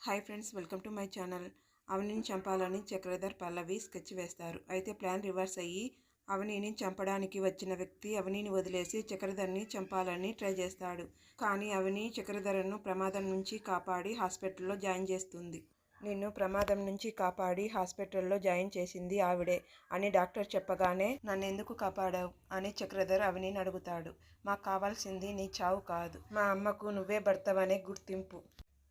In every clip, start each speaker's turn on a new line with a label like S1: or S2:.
S1: Hi friends, welcome to my channel. అవనిని చంపాలని చక్రధర్, పల్లవి sketch వేస్తారు. అయితే ప్లాన్ రివర్స్ అయ్యి అవనిని చంపడానికి వచ్చిన వ్యక్తి అవనిని వదిలేసి చక్రధర్ని చంపాలని ట్రై చేస్తాడు. కానీ అవని చక్రధర్ను ప్రమాదం నుంచి కాపాడి హాస్పిటల్లో జాయిన్ చేస్తుంది. నిన్ను ప్రమాదం నుంచి కాపాడి హాస్పిటల్లో జాయిన్ చేసింది ఆవిడే అని డాక్టర్ చెప్పగానే నన్నెందుకు కాపాడావు అని చక్రధర్ అవనిని అడుగుతాడు. మాకు కావాల్సింది నీ చావు కాదు, మా అమ్మకు నువ్వే భర్తవనే గుర్తింపు.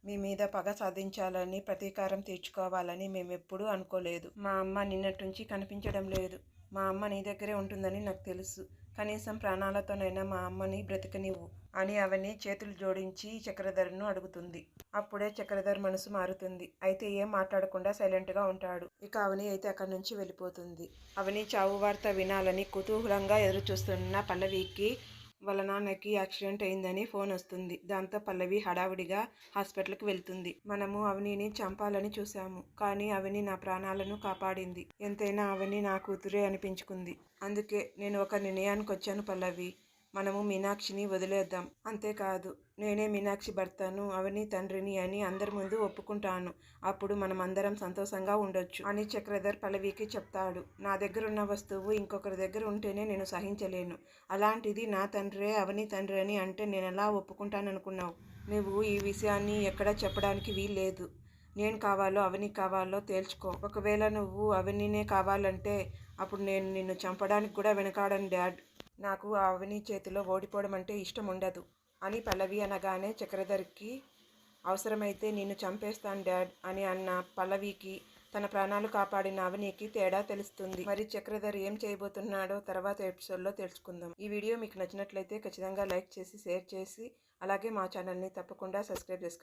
S1: మీ మీద పగ సాధించాలని, ప్రతీకారం తీర్చుకోవాలని మేమెప్పుడూ అనుకోలేదు. మా అమ్మ నిన్నటి నుంచి కనిపించడం లేదు. మా అమ్మ నీ దగ్గరే ఉంటుందని నాకు తెలుసు. కనీసం ప్రాణాలతోనైనా మా అమ్మని బ్రతికనివ్వు అని అవని చేతులు జోడించి చక్రధర్ను అడుగుతుంది. అప్పుడే చక్రధర్ మనసు మారుతుంది. అయితే ఏం మాట్లాడకుండా సైలెంట్గా ఉంటాడు. ఇక అవని అయితే అక్కడి నుంచి వెళ్ళిపోతుంది. అవని చావు వార్త వినాలని కుతూహలంగా ఎదురుచూస్తున్న పల్లవికి వాళ్ళ నాన్నకి యాక్సిడెంట్ అయిందని ఫోన్ వస్తుంది. దాంతో పల్లవి హడావుడిగా హాస్పిటల్కి వెళ్తుంది. మనము అవనిని చంపాలని చూశాము, కానీ అవని నా ప్రాణాలను కాపాడింది. ఎంతైనా అవని నా కూతురే అనిపించుకుంది. అందుకే నేను ఒక నిర్ణయానికి వచ్చాను పల్లవి. మనము మీనాక్షిని వదిలేద్దాం. అంతేకాదు, నేనే మీనాక్షి భర్తను, అవని తండ్రిని అని అందరి ముందు ఒప్పుకుంటాను. అప్పుడు మనం అందరం సంతోషంగా ఉండొచ్చు అని చక్రధర్ పల్లవికి చెప్తాడు. నా దగ్గర ఉన్న వస్తువు ఇంకొకరి దగ్గర ఉంటేనే నేను సహించలేను. అలాంటిది నా తండ్రే అవని తండ్రి అని అంటే నేనెలా ఒప్పుకుంటాననుకున్నావు? నువ్వు ఈ విషయాన్ని ఎక్కడా చెప్పడానికి వీల్లేదు. నేను కావాలో అవని కావాలో తేల్చుకో. ఒకవేళ నువ్వు అవనినే కావాలంటే అప్పుడు నేను నిన్ను చంపడానికి కూడా వెనకాడను డాడ్. నాకు ఆ అవని చేతిలో ఓడిపోవడం అంటే ఇష్టం ఉండదు అని పల్లవి అనగానే చక్రధర్కి అవసరమైతే నిన్ను చంపేస్తాను డాడ్ అని అన్న పల్లవికి తన ప్రాణాలు కాపాడిన అవనికి తేడా తెలుస్తుంది. మరి చక్రధర్ ఏం చేయబోతున్నాడో తర్వాత ఎపిసోడ్లో తెలుసుకుందాం. ఈ వీడియో మీకు నచ్చినట్లయితే ఖచ్చితంగా లైక్ చేసి, షేర్ చేసి, అలాగే మా ఛానల్ని తప్పకుండా సబ్స్క్రైబ్ చేసుకోండి.